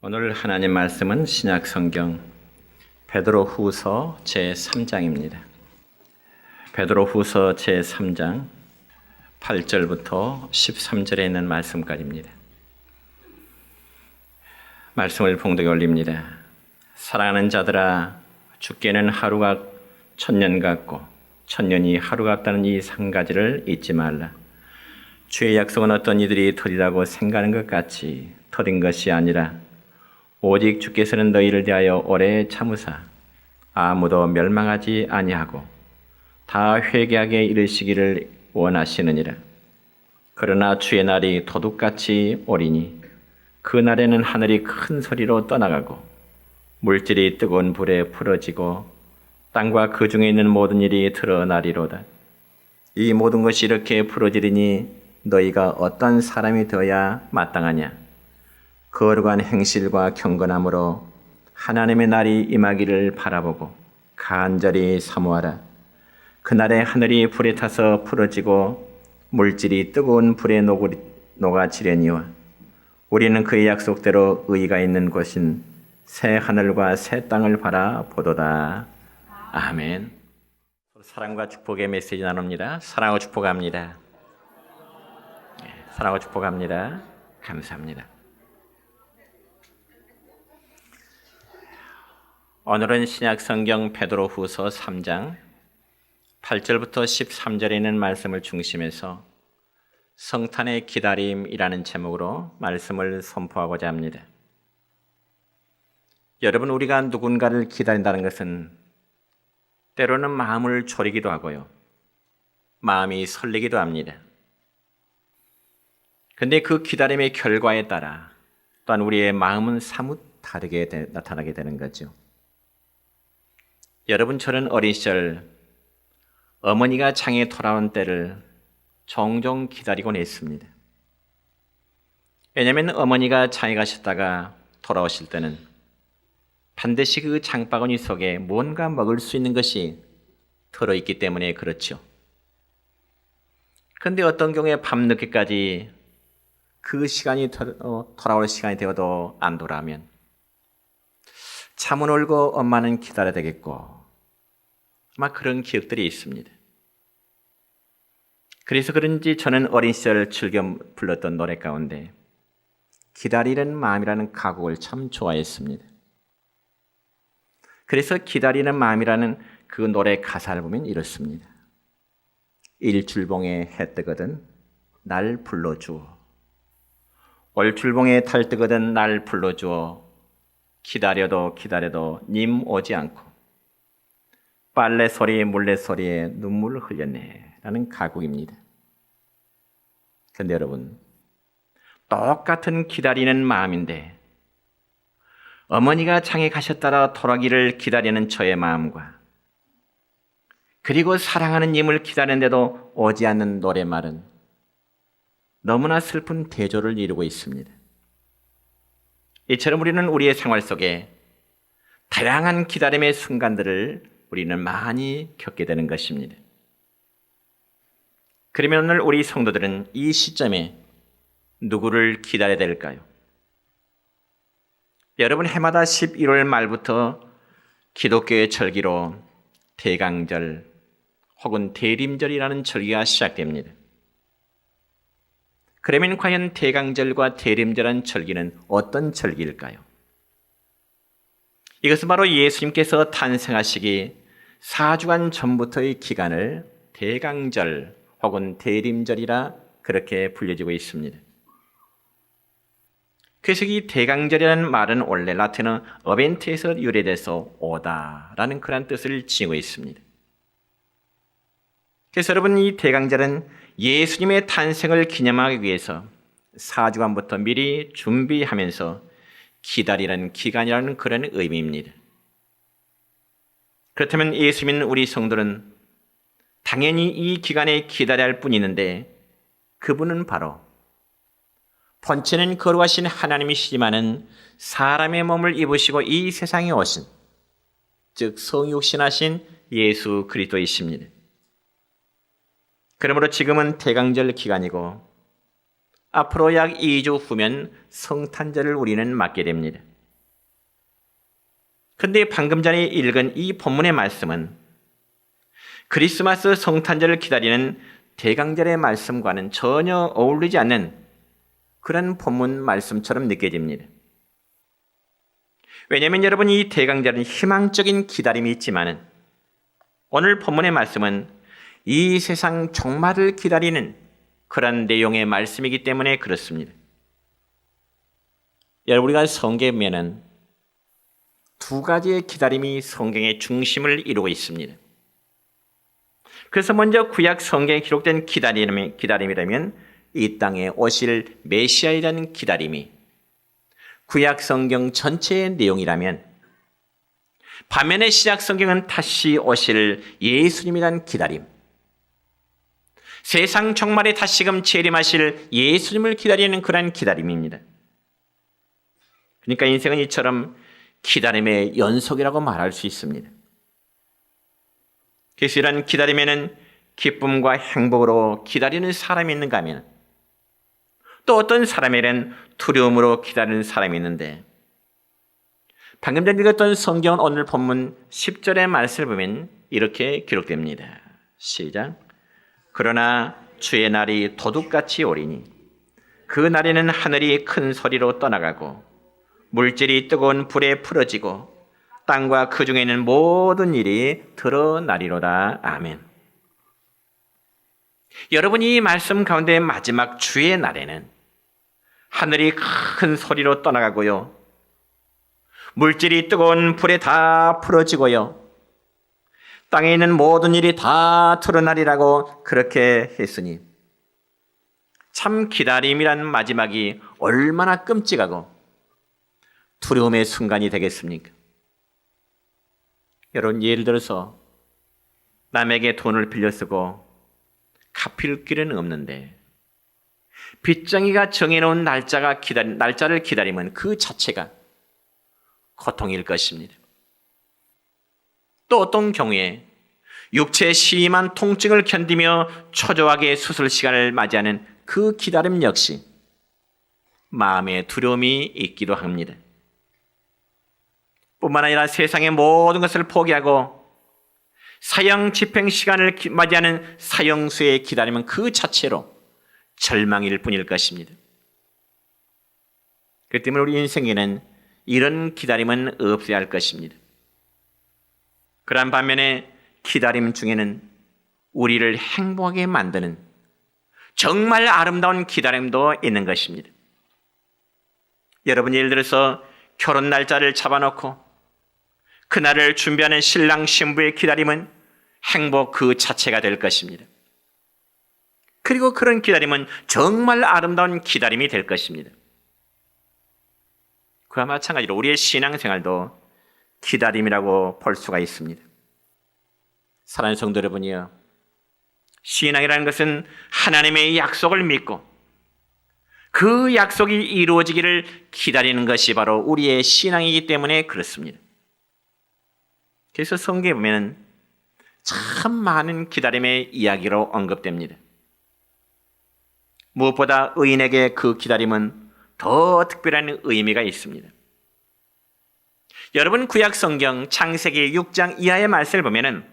오늘 하나님 말씀은 신약 성경 베드로후서 제3장입니다. 베드로후서 제3장 8절부터 13절에 있는 말씀까지입니다. 말씀을 봉독에 올립니다. 사랑하는 자들아, 주께는 하루가 천년 같고 천년이 하루 같다는 이 한 가지를 잊지 말라. 주의 약속은 어떤 이들이 터리라고 생각하는 것 같이 터린 것이 아니라 오직 주께서는 너희를 대하여 오래 참으사 아무도 멸망하지 아니하고 다 회개하게 이르시기를 원하시느니라. 그러나 주의 날이 도둑같이 오리니 그 날에는 하늘이 큰 소리로 떠나가고 물질이 뜨거운 불에 풀어지고 땅과 그 중에 있는 모든 일이 드러나리로다. 이 모든 것이 이렇게 풀어지리니 너희가 어떤 사람이 되어야 마땅하냐? 거룩한 행실과 경건함으로 하나님의 날이 임하기를 바라보고 간절히 사모하라. 그날에 하늘이 불에 타서 풀어지고 물질이 뜨거운 불에 녹아지려니와 우리는 그의 약속대로 의가 있는 곳인 새 하늘과 새 땅을 바라보도다. 아멘. 사랑과 축복의 메시지 나눕니다. 사랑하고 축복합니다. 사랑하고 축복합니다. 감사합니다. 오늘은 신약 성경 베드로후서 3장 8절부터 13절에 있는 말씀을 중심해서 성탄의 기다림이라는 제목으로 말씀을 선포하고자 합니다. 여러분, 우리가 누군가를 기다린다는 것은 때로는 마음을 졸이기도 하고요. 마음이 설레기도 합니다. 그런데 그 기다림의 결과에 따라 또한 우리의 마음은 사뭇 다르게 나타나게 되는 거죠. 여러분, 저는 어린 시절 어머니가 장에 돌아온 때를 종종 기다리곤 했습니다. 왜냐하면 어머니가 장에 가셨다가 돌아오실 때는 반드시 그 장바구니 속에 뭔가 먹을 수 있는 것이 들어있기 때문에 그렇죠. 그런데 어떤 경우에 밤늦게까지 그 시간이 돌아올 시간이 되어도 안 돌아오면 잠은 울고 엄마는 기다려야 되겠고 아마 그런 기억들이 있습니다. 그래서 그런지 저는 어린 시절 즐겨 불렀던 노래 가운데 기다리는 마음이라는 가곡을 참 좋아했습니다. 그래서 기다리는 마음이라는 그 노래 가사를 보면 이렇습니다. 일출봉에 해 뜨거든 날 불러주어, 올출봉에 달 뜨거든 날 불러주어, 기다려도 기다려도 님 오지 않고 빨래 소리 물레 소리에 눈물을 흘렸네 라는 가곡입니다. 그런데 여러분, 똑같은 기다리는 마음인데 어머니가 장에 가셨다가 돌아오기를 기다리는 저의 마음과 그리고 사랑하는 님을 기다리는데도 오지 않는 노래말은 너무나 슬픈 대조를 이루고 있습니다. 이처럼 우리는 우리의 생활 속에 다양한 기다림의 순간들을 우리는 많이 겪게 되는 것입니다. 그러면 오늘 우리 성도들은 이 시점에 누구를 기다려야 될까요? 여러분, 해마다 11월 말부터 기독교의 절기로 대강절 혹은 대림절이라는 절기가 시작됩니다. 그러면 과연 대강절과 대림절한 절기는 어떤 절기일까요? 이것은 바로 예수님께서 탄생하시기 4주간 전부터의 기간을 대강절 혹은 대림절이라 그렇게 불려지고 있습니다. 그래서 이 대강절이라는 말은 원래 라틴어 어벤트에서 유래돼서 오다라는 그런 뜻을 지니고 있습니다. 그래서 여러분, 이 대강절은 예수님의 탄생을 기념하기 위해서 4주간부터 미리 준비하면서 기다리는 기간이라는 그런 의미입니다. 그렇다면 예수 믿는 우리 성도는 당연히 이 기간에 기다려야 할 분이 있는데 그분은 바로 본체는 거룩하신 하나님이시지만은 사람의 몸을 입으시고 이 세상에 오신, 즉 성육신하신 예수 그리스도이십니다. 그러므로 지금은 대강절 기간이고 앞으로 약 2주 후면 성탄절을 우리는 맞게 됩니다. 그런데 방금 전에 읽은 이 본문의 말씀은 크리스마스 성탄절을 기다리는 대강절의 말씀과는 전혀 어울리지 않는 그런 본문 말씀처럼 느껴집니다. 왜냐하면 여러분, 이 대강절은 희망적인 기다림이 있지만은 오늘 본문의 말씀은 이 세상 종말을 기다리는 그런 내용의 말씀이기 때문에 그렇습니다. 여러분, 우리가 성경에 보면은 두 가지의 기다림이 성경의 중심을 이루고 있습니다. 그래서 먼저 구약 성경에 기록된 기다림이라면 이 땅에 오실 메시아이라는 기다림이 구약 성경 전체의 내용이라면, 반면에 신약 성경은 다시 오실 예수님이라는 기다림, 세상 종말에 다시금 재림하실 예수님을 기다리는 그런 기다림입니다. 그러니까 인생은 이처럼 기다림의 연속이라고 말할 수 있습니다. 그래서 이런 기다림에는 기쁨과 행복으로 기다리는 사람이 있는가 하면, 또 어떤 사람에는 두려움으로 기다리는 사람이 있는데, 방금 전에 읽었던 성경 오늘 본문 10절의 말씀을 보면 이렇게 기록됩니다. 시작. 그러나 주의 날이 도둑같이 오리니 그 날에는 하늘이 큰 소리로 떠나가고 물질이 뜨거운 불에 풀어지고 땅과 그 중에 있는 모든 일이 드러나리로다. 아멘. 여러분이 이 말씀 가운데 마지막 주의 날에는 하늘이 큰 소리로 떠나가고요, 물질이 뜨거운 불에 다 풀어지고요, 땅에 있는 모든 일이 다 드러나리라고 그렇게 했으니 참 기다림이란 마지막이 얼마나 끔찍하고 두려움의 순간이 되겠습니까? 여러분, 예를 들어서 남에게 돈을 빌려 쓰고 갚을 길은 없는데 빚쟁이가 정해놓은 날짜를 기다리면 그 자체가 고통일 것입니다. 또 어떤 경우에 육체의 심한 통증을 견디며 초조하게 수술 시간을 맞이하는 그 기다림 역시 마음의 두려움이 있기도 합니다. 뿐만 아니라 세상의 모든 것을 포기하고 사형 집행 시간을 맞이하는 사형수의 기다림은 그 자체로 절망일 뿐일 것입니다. 그렇기 때문에 우리 인생에는 이런 기다림은 없어야 할 것입니다. 그런 반면에 기다림 중에는 우리를 행복하게 만드는 정말 아름다운 기다림도 있는 것입니다. 여러분, 예를 들어서 결혼 날짜를 잡아놓고 그날을 준비하는 신랑 신부의 기다림은 행복 그 자체가 될 것입니다. 그리고 그런 기다림은 정말 아름다운 기다림이 될 것입니다. 그와 마찬가지로 우리의 신앙생활도 기다림이라고 볼 수가 있습니다. 사랑하는 성도 여러분이요, 신앙이라는 것은 하나님의 약속을 믿고 그 약속이 이루어지기를 기다리는 것이 바로 우리의 신앙이기 때문에 그렇습니다. 그래서 성경에 보면 참 많은 기다림의 이야기로 언급됩니다. 무엇보다 의인에게 그 기다림은 더 특별한 의미가 있습니다. 여러분, 구약 성경 창세기 6장 이하의 말씀을 보면은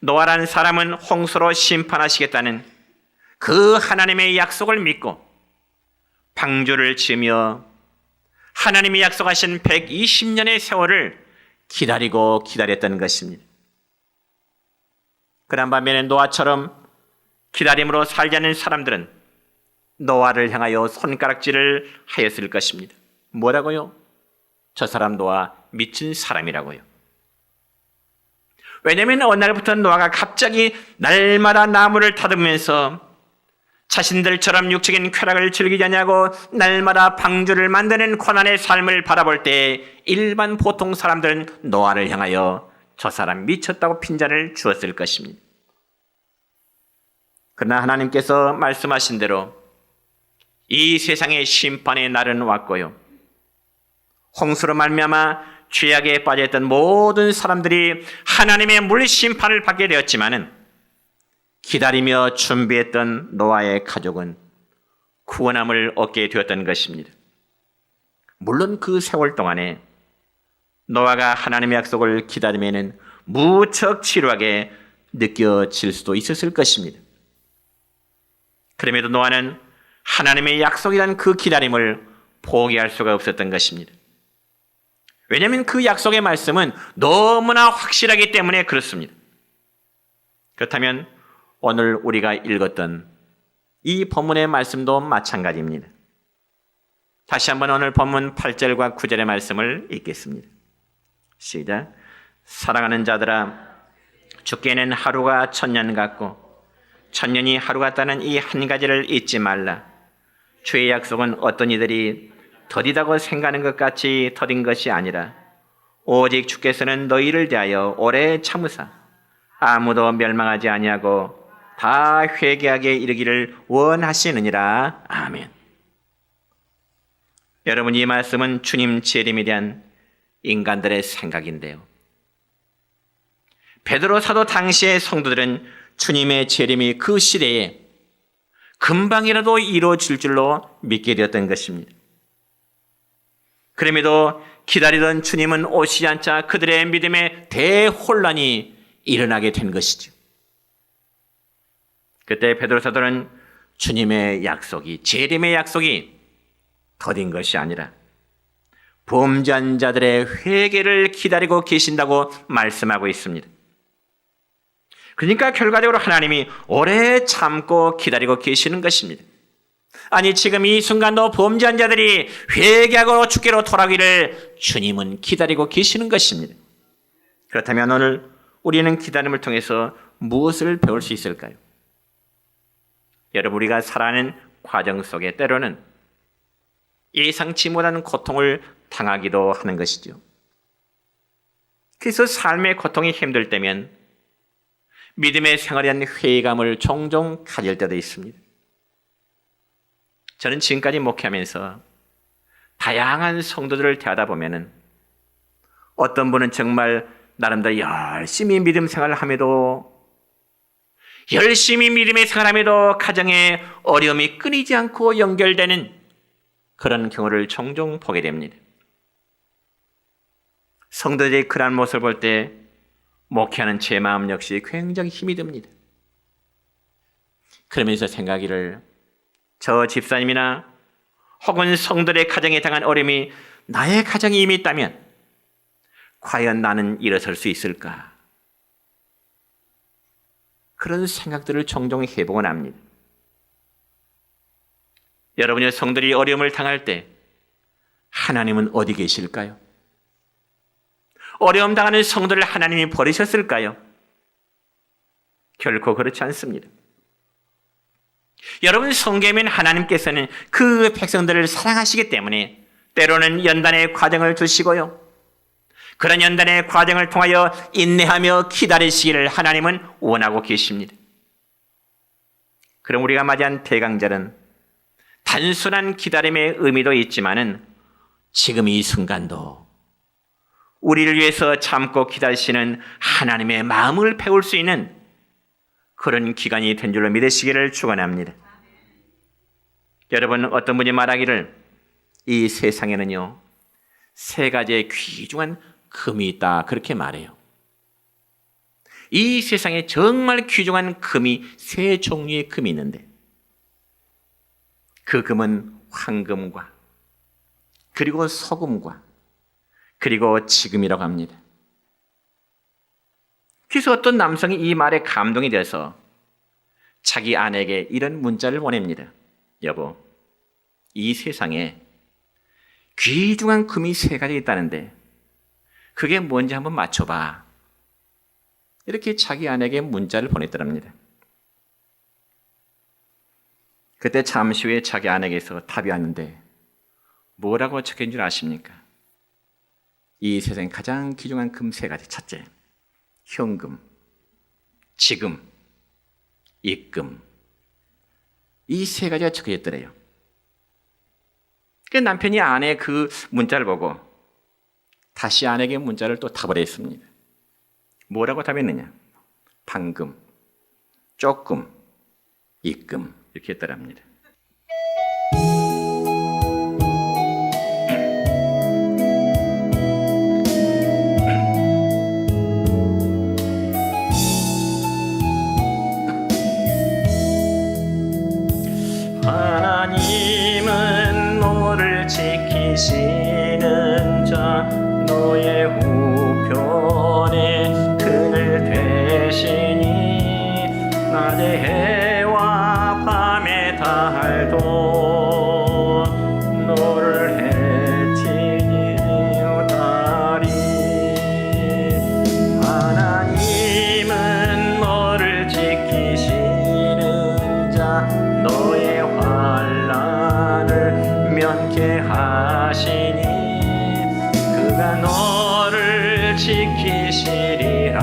노아라는 사람은 홍수로 심판하시겠다는 그 하나님의 약속을 믿고 방주를 지으며 하나님이 약속하신 120년의 세월을 기다렸던 것입니다. 그런 반면에 노아처럼 기다림으로 살지 않는 사람들은 노아를 향하여 손가락질을 하였을 것입니다. 뭐라고요? 저 사람 노아 미친 사람이라고요. 왜냐하면 어느 날부터 노아가 갑자기 날마다 나무를 다듬으면서 자신들처럼 육적인 쾌락을 즐기지 않냐고 날마다 방주를 만드는 고난의 삶을 바라볼 때 일반 보통 사람들은 노아를 향하여 저 사람 미쳤다고 핀잔을 주었을 것입니다. 그러나 하나님께서 말씀하신 대로 이 세상의 심판의 날은 왔고요, 홍수로 말미암아 죄악에 빠져있던 모든 사람들이 하나님의 물심판을 받게 되었지만은 기다리며 준비했던 노아의 가족은 구원함을 얻게 되었던 것입니다. 물론 그 세월 동안에 노아가 하나님의 약속을 기다리면은 무척 지루하게 느껴질 수도 있었을 것입니다. 그럼에도 노아는 하나님의 약속이란 그 기다림을 포기할 수가 없었던 것입니다. 왜냐하면 그 약속의 말씀은 너무나 확실하기 때문에 그렇습니다. 그렇다면 오늘 우리가 읽었던 이 본문의 말씀도 마찬가지입니다. 다시 한번 오늘 본문 8절과 9절의 말씀을 읽겠습니다. 시작. 사랑하는 자들아, 주께는 하루가 천년 같고 천년이 하루 같다는 이 한 가지를 잊지 말라. 주의 약속은 어떤 이들이 더디다고 생각하는 것 같이 더딘 것이 아니라 오직 주께서는 너희를 대하여 오래 참으사 아무도 멸망하지 아니하고 다 회개하게 이르기를 원하시느니라. 아멘. 여러분, 이 말씀은 주님 재림에 대한 인간들의 생각인데요. 베드로 사도 당시의 성도들은 주님의 재림이 그 시대에 금방이라도 이루어질 줄로 믿게 되었던 것입니다. 그럼에도 기다리던 주님은 오시지 않자 그들의 믿음에 대혼란이 일어나게 된 것이죠. 그때 베드로 사도는 주님의 약속이, 재림의 약속이 더딘 것이 아니라 범죄한 자들의 회개를 기다리고 계신다고 말씀하고 있습니다. 그러니까 결과적으로 하나님이 오래 참고 기다리고 계시는 것입니다. 아니, 지금 이 순간도 범죄한 자들이 회개하고 주께로 돌아오기를 주님은 기다리고 계시는 것입니다. 그렇다면 오늘 우리는 기다림을 통해서 무엇을 배울 수 있을까요? 여러분, 우리가 살아가는 과정 속에 때로는 예상치 못한 고통을 당하기도 하는 것이죠. 그래서 삶의 고통이 힘들 때면 믿음의 생활에 대한 회의감을 종종 가질 때도 있습니다. 저는 지금까지 목회하면서 다양한 성도들을 대하다 보면은 어떤 분은 정말 나름대로 열심히 믿음 생활을 함에도, 열심히 믿음의 생활함에도 가정에 어려움이 끊이지 않고 연결되는 그런 경우를 종종 보게 됩니다. 성도들이 그러한 모습을 볼 때 목회하는 제 마음 역시 굉장히 힘이 듭니다. 그러면서 생각하기를, 저 집사님이나 혹은 성도들의 가정에 당한 어려움이 나의 가정에 이미 있다면 과연 나는 일어설 수 있을까? 그런 생각들을 종종 해보곤 합니다. 여러분의 성들이 어려움을 당할 때 하나님은 어디 계실까요? 어려움 당하는 성도를 하나님이 버리셨을까요? 결코 그렇지 않습니다. 여러분, 성경에는 하나님께서는 그 백성들을 사랑하시기 때문에 때로는 연단의 과정을 두시고요, 그런 연단의 과정을 통하여 인내하며 기다리시기를 하나님은 원하고 계십니다. 그럼 우리가 맞이한 대강절은 단순한 기다림의 의미도 있지만은 지금 이 순간도 우리를 위해서 참고 기다리시는 하나님의 마음을 배울 수 있는 그런 기간이 된 줄로 믿으시기를 축원합니다. 여러분, 어떤 분이 말하기를 이 세상에는요 3가지의 귀중한 금이 있다, 그렇게 말해요. 이 세상에 정말 귀중한 금이 3종류의 금이 있는데 그 금은 황금과 그리고 소금과 그리고 지금이라고 합니다. 그래서 어떤 남성이 이 말에 감동이 돼서 자기 아내에게 이런 문자를 보냅니다. 여보, 이 세상에 귀중한 금이 3가지 있다는데 그게 뭔지 한번 맞춰봐. 이렇게 자기 아내에게 문자를 보냈더랍니다. 그때 잠시 후에 자기 아내에게서 답이 왔는데 뭐라고 적혀있는 줄 아십니까? 이 세상에 가장 귀중한 금 3가지. 첫째, 현금, 지금, 입금. 이 3가지가 적혀있더래요. 그 남편이 아내의 그 문자를 보고 다시 아내에게 문자를 또 답을 했습니다. 뭐라고 답했느냐? 방금, 조금, 입금, 이렇게 했더랍니다. 너를 지키시는 자 너의 우편에 그늘 되시니 낮의 해와 밤의 달도 너를 해치지 못하리. 하나님은 너를 지키시는 자 너의 환난을 면케하시니 그가 너를 지키시리라.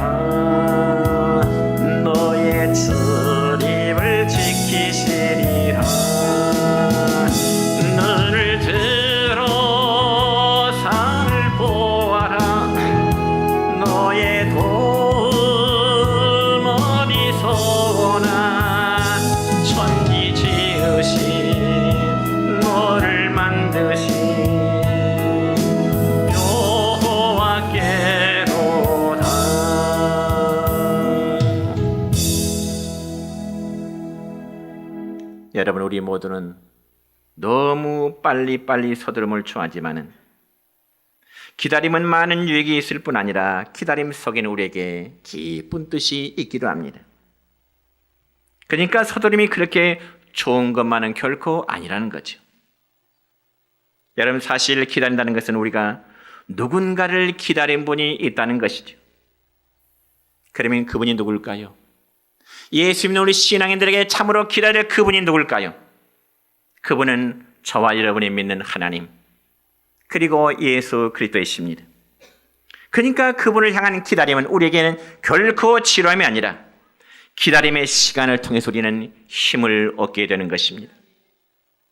너의 출입을 지키시리라. 눈을 들어 산을 보아라. 너의 도움 어디서 오나. 천지 지으신 너를 만드신 여호와께로다. 여러분, 우리 모두는 너무 빨리빨리 서두름을 좋아하지만은 기다림은 많은 유익이 있을 뿐 아니라 기다림 속에는 우리에게 기쁜 뜻이 있기도 합니다. 그러니까 서두름이 그렇게 좋은 것만은 결코 아니라는 거죠. 여러분, 사실 기다린다는 것은 우리가 누군가를 기다린 분이 있다는 것이죠. 그러면 그분이 누굴까요? 예수 믿는 우리 신앙인들에게 참으로 기다릴 그분이 누굴까요? 그분은 저와 여러분이 믿는 하나님, 그리고 예수 그리스도이십니다. 그러니까 그분을 향한 기다림은 우리에게는 결코 지루함이 아니라 기다림의 시간을 통해서 우리는 힘을 얻게 되는 것입니다.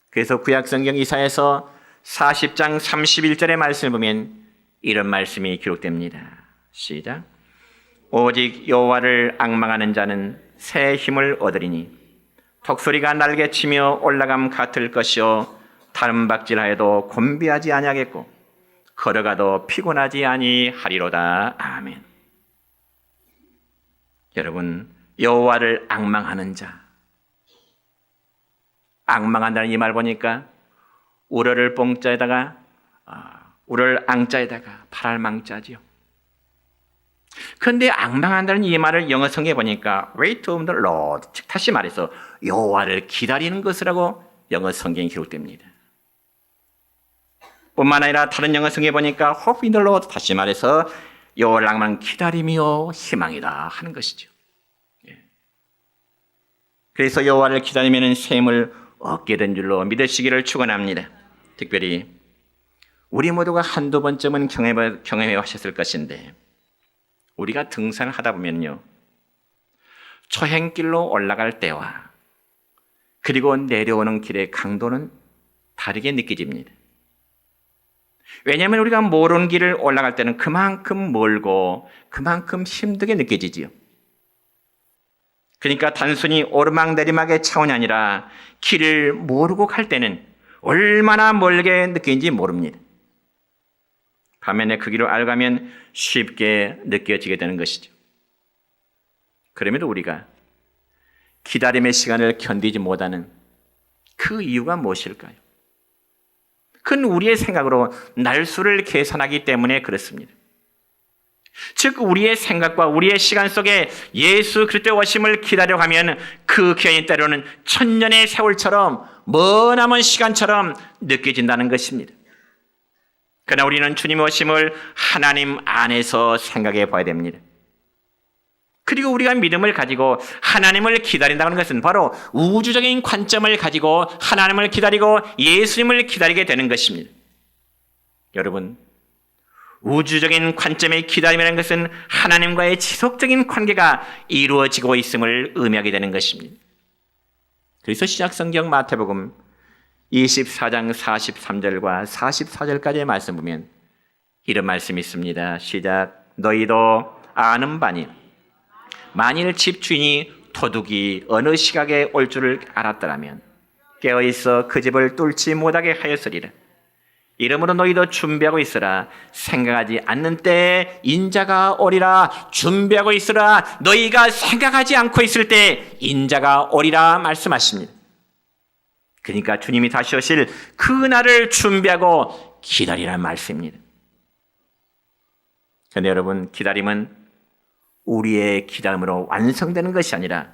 그래서 구약성경 이사야서 40장 31절의 말씀을 보면 이런 말씀이 기록됩니다. 시작. 오직 여호와를 앙망하는 자는 새 힘을 얻으리니 턱소리가 날개치며 올라감 같을 것이요 다름박질하여도 곤비하지 아니하겠고 걸어가도 피곤하지 아니하리로다. 아멘. 여러분, 여호와를 앙망하는 자, 앙망한다는 이 말 보니까 우러를 뽕자에다가 우러를 앙자에다가 파랄망자지요. 그런데 앙망한다는 이 말을 영어 성경에 보니까 wait on the Lord, 즉 다시 말해서 여호와를 기다리는 것이라고 영어 성경에 기록됩니다. 뿐만 아니라 다른 영어 성경에 보니까 hope in the Lord, 다시 말해서 여호와를 앙망 기다림이요 희망이다 하는 것이죠. 그래서 여호와를 기다리면 새 힘을 얻게 된 줄로 믿으시기를 축원합니다. 특별히 우리 모두가 한두 번쯤은 경험해 하셨을 것인데 우리가 등산을 하다 보면요, 초행길로 올라갈 때와 그리고 내려오는 길의 강도는 다르게 느껴집니다. 왜냐하면 우리가 모르는 길을 올라갈 때는 그만큼 멀고 그만큼 힘들게 느껴지지요. 그러니까 단순히 오르막 내리막의 차원이 아니라 길을 모르고 갈 때는 얼마나 멀게 느끼는지 모릅니다. 반면에 그 길을 알가면 쉽게 느껴지게 되는 것이죠. 그럼에도 우리가 기다림의 시간을 견디지 못하는 그 이유가 무엇일까요? 그건 우리의 생각으로 날수를 계산하기 때문에 그렇습니다. 즉 우리의 생각과 우리의 시간 속에 예수 그리스도의 오심을 기다려가면 그 기간이 때로는 천년의 세월처럼 머나먼 시간처럼 느껴진다는 것입니다. 그러나 우리는 주님의 오심을 하나님 안에서 생각해 봐야 됩니다. 그리고 우리가 믿음을 가지고 하나님을 기다린다는 것은 바로 우주적인 관점을 가지고 하나님을 기다리고 예수님을 기다리게 되는 것입니다. 여러분, 우주적인 관점의 기다림이라는 것은 하나님과의 지속적인 관계가 이루어지고 있음을 의미하게 되는 것입니다. 그래서 시작성경 마태복음 24장 43절과 44절까지의 말씀 보면 이런 말씀이 있습니다. 시작. 너희도 아는 바니 만일 집주인이 도둑이 어느 시각에 올 줄을 알았더라면 깨어있어 그 집을 뚫지 못하게 하였으리라. 이러므로 너희도 준비하고 있으라. 생각하지 않는 때에 인자가 오리라. 준비하고 있으라. 너희가 생각하지 않고 있을 때 인자가 오리라 말씀하십니다. 그러니까 주님이 다시 오실 그 날을 준비하고 기다리라는 말씀입니다. 그런데 여러분, 기다림은 우리의 기다림으로 완성되는 것이 아니라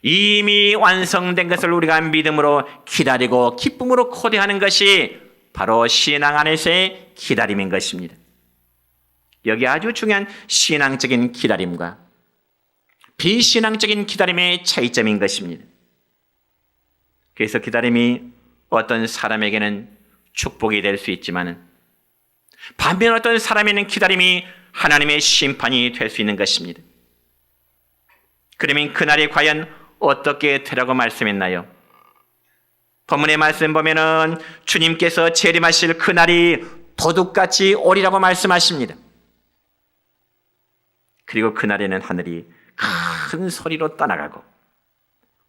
이미 완성된 것을 우리가 믿음으로 기다리고 기쁨으로 고대하는 것이 바로 신앙 안에서의 기다림인 것입니다. 여기 아주 중요한 신앙적인 기다림과 비신앙적인 기다림의 차이점인 것입니다. 그래서 기다림이 어떤 사람에게는 축복이 될 수 있지만 반면 어떤 사람에게는 기다림이 하나님의 심판이 될 수 있는 것입니다. 그러면 그날이 과연 어떻게 되라고 말씀했나요? 본문의 말씀 보면은 주님께서 재림하실 그날이 도둑같이 오리라고 말씀하십니다. 그리고 그날에는 하늘이 큰 소리로 떠나가고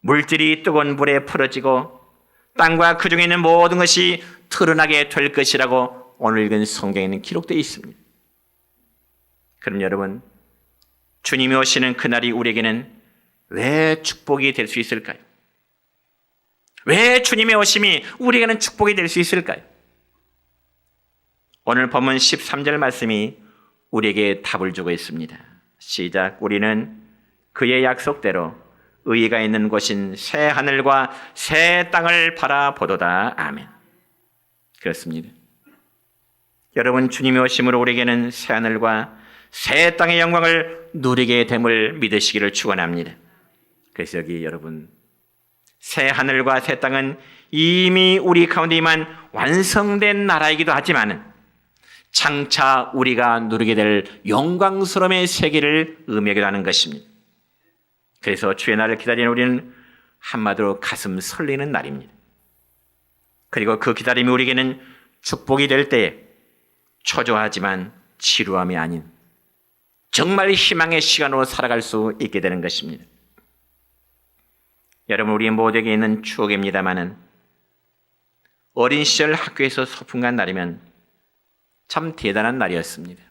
물질이 뜨거운 불에 풀어지고 땅과 그 중에 있는 모든 것이 드러나게 될 것이라고 오늘 읽은 성경에는 기록되어 있습니다. 그럼 여러분, 주님이 오시는 그날이 우리에게는 왜 축복이 될 수 있을까요? 왜 주님의 오심이 우리에게는 축복이 될 수 있을까요? 오늘 본문 13절 말씀이 우리에게 답을 주고 있습니다. 시작. 우리는 그의 약속대로 의가 있는 곳인 새 하늘과 새 땅을 바라보도다. 아멘. 그렇습니다. 여러분, 주님이 오심으로 우리에게는 새 하늘과 새 땅의 영광을 누리게 됨을 믿으시기를 축원합니다. 그래서 여기 여러분, 새 하늘과 새 땅은 이미 우리 가운데 임한 완성된 나라이기도 하지만 장차 우리가 누리게 될 영광스러움의 세계를 의미하기도 하는 것입니다. 그래서 주의 날을 기다리는 우리는 한마디로 가슴 설레는 날입니다. 그리고 그 기다림이 우리에게는 축복이 될 때에 초조하지만 지루함이 아닌 정말 희망의 시간으로 살아갈 수 있게 되는 것입니다. 여러분, 우리 모두에게 있는 추억입니다마는 어린 시절 학교에서 소풍 간 날이면 참 대단한 날이었습니다.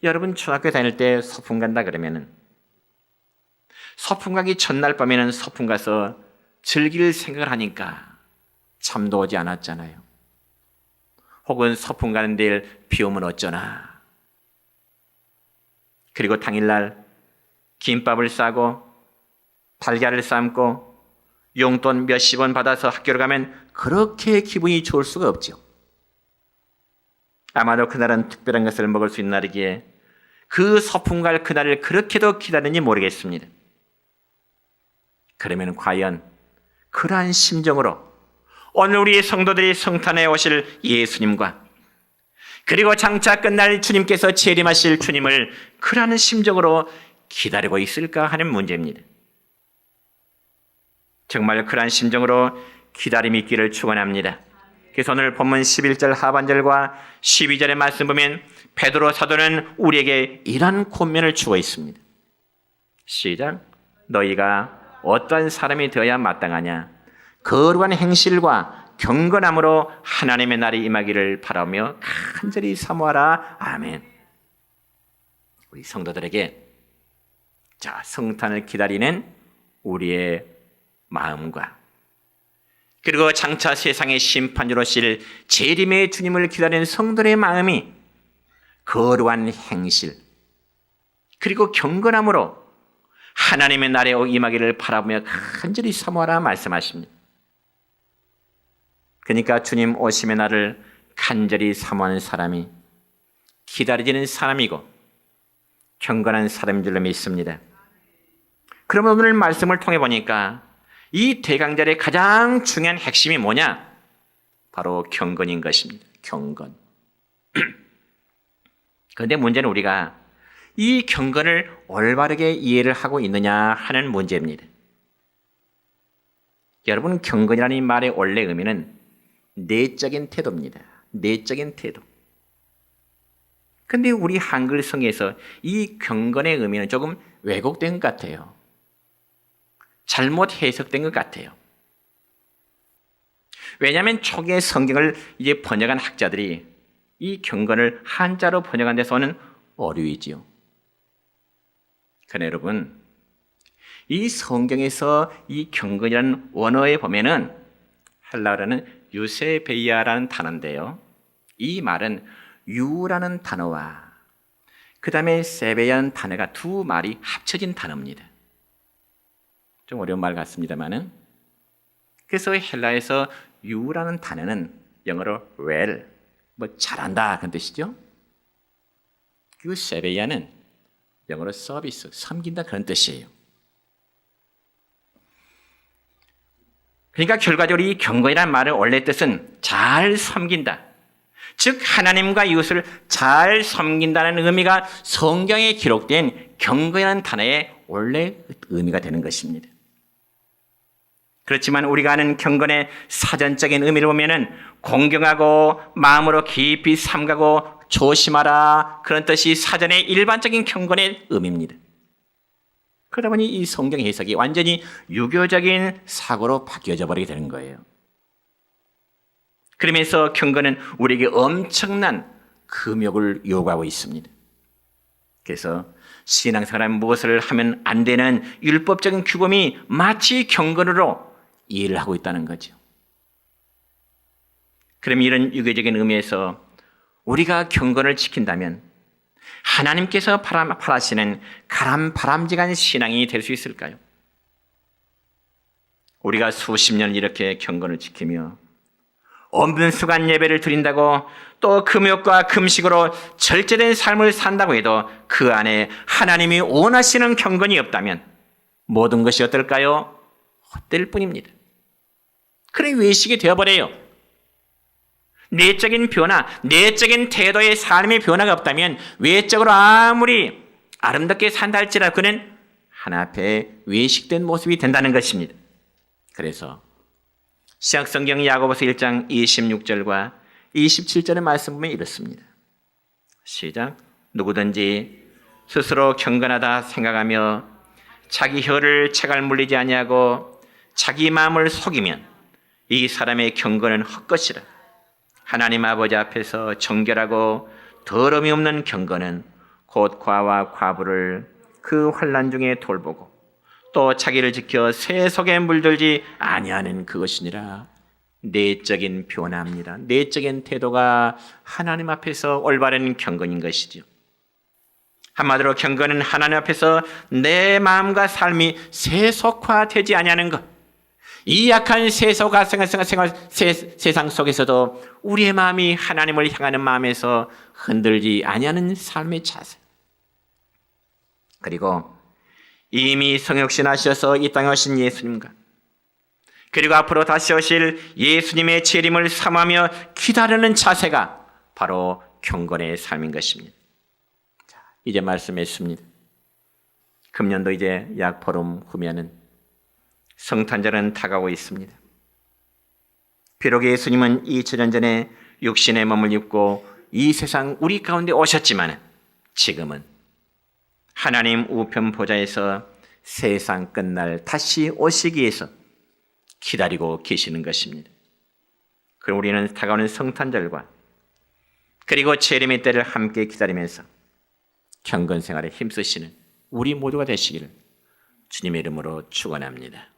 여러분, 초등학교 다닐 때 소풍 간다 그러면은 소풍 가기 전날 밤에는 소풍 가서 즐길 생각을 하니까 잠도 오지 않았잖아요. 혹은 소풍 가는 데일 비 오면 어쩌나. 그리고 당일날 김밥을 싸고 달걀을 삶고 용돈 몇십 원 받아서 학교를 가면 그렇게 기분이 좋을 수가 없죠. 아마도 그날은 특별한 것을 먹을 수 있는 날이기에 그 소풍 갈 그날을 그렇게도 기다리는지 모르겠습니다. 그러면 과연 그러한 심정으로 오늘 우리 성도들이 성탄에 오실 예수님과 그리고 장차 끝날 주님께서 재림하실 주님을 그러한 심정으로 기다리고 있을까 하는 문제입니다. 정말 그러한 심정으로 기다림이 있기를 축원합니다. 그래서 오늘 본문 11절 하반절과 12절의 말씀 보면 베드로 사도는 우리에게 이런 권면을 주고 있습니다. 시작. 너희가 어떠한 사람이 되어야 마땅하냐? 거룩한 행실과 경건함으로 하나님의 날이 임하기를 바라며 간절히 사모하라. 아멘. 우리 성도들에게 성탄을 기다리는 우리의 마음과 그리고 장차 세상의 심판주로 오실 재림의 주님을 기다리는 성도의 마음이 거룩한 행실 그리고 경건함으로 하나님의 날에 임하기를 바라보며 간절히 사모하라 말씀하십니다. 그러니까 주님 오심의 날을 간절히 사모하는 사람이 기다리는 사람이고 경건한 사람인 줄로 믿습니다. 그러면 오늘 말씀을 통해 보니까 이 대강절의 가장 중요한 핵심이 뭐냐? 바로 경건인 것입니다. 경건. 그런데 문제는 우리가 이 경건을 올바르게 이해를 하고 있느냐 하는 문제입니다. 여러분, 경건이라는 이 말의 원래 의미는 내적인 태도입니다. 내적인 태도. 그런데 우리 한글성에서 이 경건의 의미는 조금 왜곡된 것 같아요. 잘못 해석된 것 같아요. 왜냐하면 초기에 성경을 이제 번역한 학자들이 이 경건을 한자로 번역한 데서 오는 오류이지요. 그러나 여러분, 이 성경에서 이 경건이라는 원어에 보면은 헬라어로는 유세베이아라는 단어인데요. 이 말은 유라는 단어와 그 다음에 세베이아라는 단어가 두 말이 합쳐진 단어입니다. 좀 어려운 말 같습니다만은. 그래서 헬라에서 유라는 단어는 영어로 well, 잘한다 그런 뜻이죠. 그리고 세베이아는 영어로 서비스, 섬긴다 그런 뜻이에요. 그러니까 결과적으로 이 경건이라는 말의 원래 뜻은 잘 섬긴다. 즉 하나님과 이웃을 잘 섬긴다는 의미가 성경에 기록된 경건이라는 단어의 원래 의미가 되는 것입니다. 그렇지만 우리가 아는 경건의 사전적인 의미를 보면은 공경하고 마음으로 깊이 삼가고 조심하라 그런 뜻이 사전의 일반적인 경건의 의미입니다. 그러다 보니 이 성경 해석이 완전히 유교적인 사고로 바뀌어져 버리게 되는 거예요. 그러면서 경건은 우리에게 엄청난 금욕을 요구하고 있습니다. 그래서 신앙생활은 무엇을 하면 안 되는 율법적인 규범이 마치 경건으로 이해를 하고 있다는 거죠. 그럼 이런 유교적인 의미에서 우리가 경건을 지킨다면 하나님께서 바라시는 바람직한 신앙이 될 수 있을까요? 우리가 수십 년 이렇게 경건을 지키며 엄분수간 예배를 드린다고 또 금욕과 금식으로 절제된 삶을 산다고 해도 그 안에 하나님이 원하시는 경건이 없다면 모든 것이 어떨까요? 헛될 뿐입니다. 그래 외식이 되어버려요. 내적인 변화, 내적인 태도의 삶의 변화가 없다면 외적으로 아무리 아름답게 산다 할지라도 그는 하나 앞에 외식된 모습이 된다는 것입니다. 그래서 신약성경 야고보서 1장 26절과 27절의 말씀 보면 이렇습니다. 시작. 누구든지 스스로 경건하다 생각하며 자기 혀를 채갈 물리지 아니하고 자기 마음을 속이면 이 사람의 경건은 헛것이라. 하나님 아버지 앞에서 정결하고 더러움이 없는 경건은 곧 과와 과부를 그 환난 중에 돌보고 또 자기를 지켜 새 속에 물들지 아니하는 그것이니라. 내적인 변화입니다. 내적인 태도가 하나님 앞에서 올바른 경건인 것이죠. 한마디로 경건은 하나님 앞에서 내 마음과 삶이 세속화되지 아니하는 것. 이 약한 세상 속에서도 우리의 마음이 하나님을 향하는 마음에서 흔들지 아니하는 삶의 자세. 그리고 이미 성육신하셔서 이 땅에 오신 예수님과 그리고 앞으로 다시 오실 예수님의 재림을 삼하며 기다리는 자세가 바로 경건의 삶인 것입니다. 자, 이제 말씀했습니다. 금년도 이제 약 보름 후면은 성탄절은 다가오고 있습니다. 비록 예수님은 2000년 전에 육신의 몸을 입고 이 세상 우리 가운데 오셨지만 지금은 하나님 우편 보좌에서 세상 끝날 다시 오시기 위해서 기다리고 계시는 것입니다. 그럼 우리는 다가오는 성탄절과 그리고 재림의 때를 함께 기다리면서 경건 생활에 힘쓰시는 우리 모두가 되시기를 주님의 이름으로 축원합니다.